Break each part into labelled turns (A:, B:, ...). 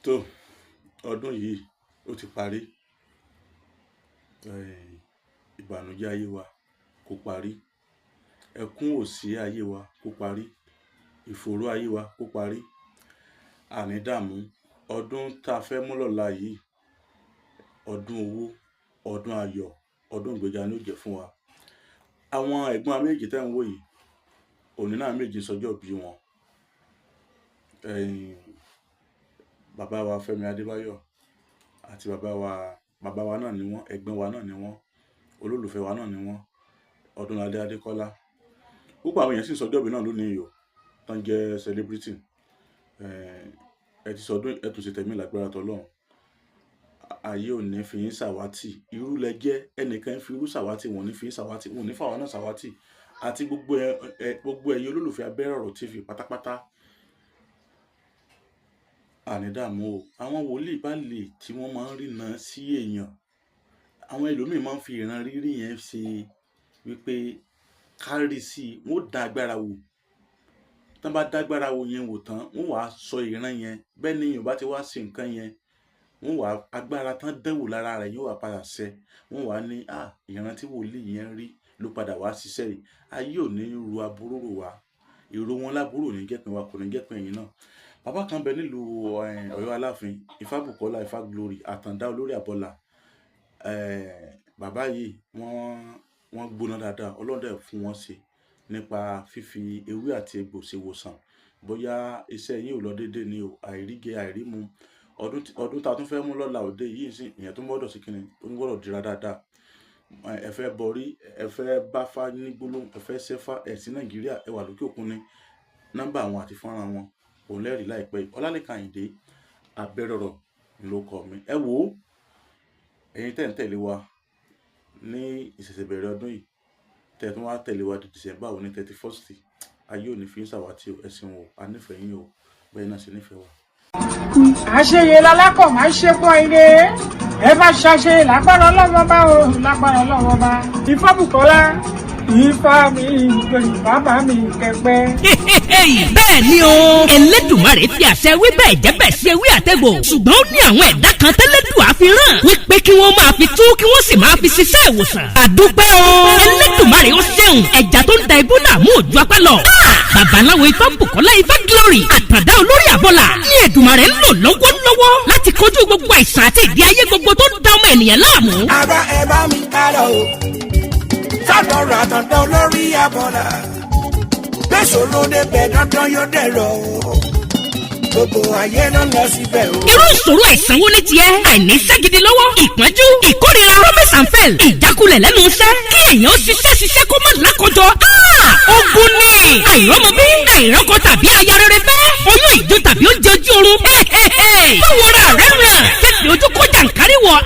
A: tó ọdún yìí ó ti parí. Ìbànújẹ́ ayé wa kó parí, ẹkún òṣì ayé wa kó parí, ìfòòró ayé wa kó parí. Àní dààmú ọdún tá a fẹ́ mú lọ́la yìí, ọdún owó, ọdún ayọ̀, ọdún ìgbéga ni ó jẹ́ fún wa. Àwọn ẹ̀gbọ́n wa méjì tẹ́ ń wò yìí, òní náà méjì sọjọ́ bí wọn. Bàbá wa Fẹ́mi Adébáyọ̀ àti bàbá wa náà ni wọ́n, ẹ̀gbọ́n wa náà ni wọ́n, olólùfẹ́ wa náà ni wọ́n, Ọdúnladé Adékọ́lá. Púpọ̀ àwọn èèyàn sì sọjọ́ bí náà lónìí yìí o, tán jẹ́ celebrity. Ẹ ti sọdún, ẹ tún ṣe tẹ̀mí lágbára tọ́lọ́run. Ayé ò ní fi yín ṣàwátì, irú lẹ jẹ́, ẹnìkan fi irú ṣàwátì, wọn ò ní fi yín ṣàwátì, wọn ò ní fàwọn náà ṣàwátì. Àti gbogbo ẹ̀yin olólùfẹ́ Abẹ́rẹ́ Ọ̀rọ̀ TV pátápátá. Àní dààmú o, àwọn wòlíì bá lè tí wọ́n máa ń ríran sí èèyàn, àwọn ẹlòmíì máa ń fi ìran rírí yẹn ṣe wípé kárí sí i, wọ́n ó dá agbára wò. Tán bá dá agbára wò yẹn wò tán, wọ́n wàá sọ ìran yẹn, bẹ́ẹ̀ ni èèyàn bá ti wá sí nǹkan yẹn, wọ́n wàá agbára tán dẹ́wò lára rẹ̀ yóò wá padà ṣẹ. Wọ́n wàá ní ìran tí wòlíì yẹn rí ló padà wá ṣiṣẹ́ rẹ̀. Ayé ò ní ru aburú rò wá, èrò wọn láburú ò ní jẹ́pin wa, kò ní jẹ́pin ẹ̀yin náà. Bàbá kan bẹ nílùú Ọ̀yọ́ Aláàfin, Ifábùkọ́lá Ifá Glory Àtàndá olórí àbọ́là. Bàbá yìí wọ́n gbóná dáadáa, Ọlọ́run dẹ̀ fún wọn ṣe nípa fífi ewé àti egbò ṣe ìwòsàn. Bóyá iṣẹ́ yín ò lọ déédéé ni o, àìríjẹ àìrímu. Ọdún tá a tún fẹ́ mú lọ́la òde yìí sí, ìyẹn tó gbọ́dọ̀ sí kíni, tó gbọ́dọ̀ dira dáadáa. Ẹ fẹ́ bọrí, ẹ fẹ́ bá fá ní gbólóhùn, ẹ fẹ́ ṣẹ́fá, ẹ̀sìn Nàìjíríà, ẹ wà lókè òkun ní nọ́mbà wọn àti fọ́nrán wọn òun lẹ́rìí láìpẹ́ yìí. Ọlálékan Àyìndé Abẹ́rẹ́ Ọ̀rọ̀ ló kọ mi. Ẹ wò ó, ẹ̀yin tẹ́ ń tẹ̀lé wa ní ìṣẹ̀ṣẹ̀ bẹ̀rẹ̀ ọdún yìí, tẹ́ tún wá tẹ̀lé wa di December òní 31st. Ayé ò ní fi ń ṣàwátì o, ẹ̀sìn o, a nífẹ̀ẹ́ yín o, bẹ́ẹ̀ náà ṣe nífẹ̀ẹ́ wa.
B: Àṣeyẹ lálákọ̀ máa ń ṣe pọ̀ ire, ẹ bá ṣàṣe lágbára Ọlọ́run bá o, lágbára Ọlọ́run bá. Ifábùkọ́lá Ifá mi ìgbèrú bàbá mi kẹpẹ́.
C: Bẹ́ẹ̀ ni o, Ẹlẹ́dùmarè fi àṣẹ wí bẹ́ẹ̀ jẹ́ bẹ́ẹ̀ ṣe wí àtẹ̀gbò. Ṣùgbọ́n ó ní àwọn ẹ̀dá kan tẹ́lẹ́dùà fi rán wípé kí wọ́n máa fi tú kí wọ́n sì máa fi ṣiṣẹ́ ìwòsàn. Àdúpẹ́ o, Ẹlẹ́dùmarè ó ṣeun, ẹja tó ń da ibú láàmú òjò apá lọ. Babaláwo Ifábùkọ́lá Ifá Glory Àtàndá olórí àbọ́là ní Èdùmarè ń lò lọ́wọ́lọ́wọ́ láti kojú gbogbo àìsàn àti ìdí ayé gbogbo tó ń da ọmọ ènìyàn láàmú.
D: Ara ẹ bá mi kálọ o, sádọ̀rọ̀ Àtàndá olórí àbọ́là, gbèsòrò débẹ̀ dandan yóò dẹ̀rọ̀ o. Gbogbo ayé ló lọ síbẹ̀ o.
C: Irú ìṣòro àìsàn wo ni tiẹ̀? Àìníṣẹ́ gidi lọ́wọ́, ìpọ́njú, ìkórira, promise and fail, ìjákulẹ̀ lẹ́nu iṣẹ́, kí èèyàn ṣiṣẹ́ kó má lákọjọ. Ogun ni àìrọ́mọbí, àìrọ́kọ tàbí aya rere fẹ́, oyún ìjó tàbí oúnjẹ ojú oorun. Báwo ra rẹ̀ ràn? Fífi ojú kó jàǹkárí wọ̀,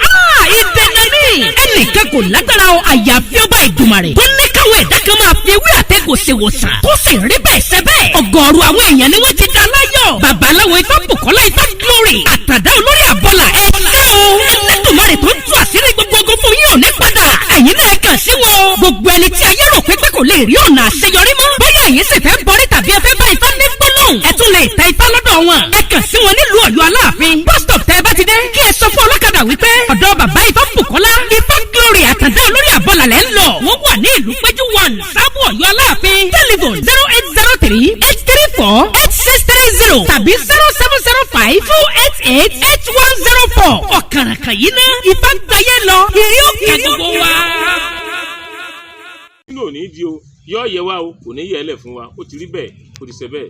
C: ìdènà ni. Ẹnìkan kò lágbára o, àyàfi ọba Èdùmàrè. Tó ní káwọn ẹ̀dá kan máa fi ewé àtẹ̀gùn ṣe wòsàn. Tó sì rí bẹ́ẹ̀ ṣe bẹ́ẹ̀. Ọ̀gọ̀ọ̀rọ̀ àwọn èèyàn ni wọ́n ti dá láyọ̀. Babaláwo Ifábùkọ́lá Ifá Glory Àtàndá olórí àbọ́là ẹ ṣé o. Ẹlẹ́dùmarè tó ń tú àṣírí gbogbo ogun fún yín ò ní padà. Ẹ̀yin náà kàn sí wọn. Gbogbo ẹni tí ayé rò pé kò lè rí ọ̀nà àṣeyọrí mọ́. Bóyá ẹ̀yin sì fẹ́ bọrí tàbí ẹ fẹ́ bá Ifá ní gbólóhùn. Ẹ tún lè ta Ifá lọ́dọ̀ wọn. Ẹ kàn sí wọn nílùú Ọ̀yọ́ Aláàfin. Bus stop tẹ́ ẹ bá ti dé. Kí ẹ sọ fún ọlọ́kadà wípé ọ̀dọ̀ bàbá Ifábùkọ́lá Ifá Glory Àtàndá olórí àbọ́là lẹ́ ń lọ. Wọ́n wà ní ìlú Péjú 1 Sábò Ọ̀yọ́ Aláàfin. Telephone 0803-834-8630 tàbí 0705-288-8104. Ọ̀kàràkà yìí ná Ifá gbáyé lọ. Ìrí òkè gbogbo wa.
E: Kí ló ní di o? Yọ́ yẹ wá o, kò ní yẹ ẹ lẹ̀ fún wa. Ó ti rí bẹ́ẹ̀, ó ti ṣe bẹ́ẹ̀.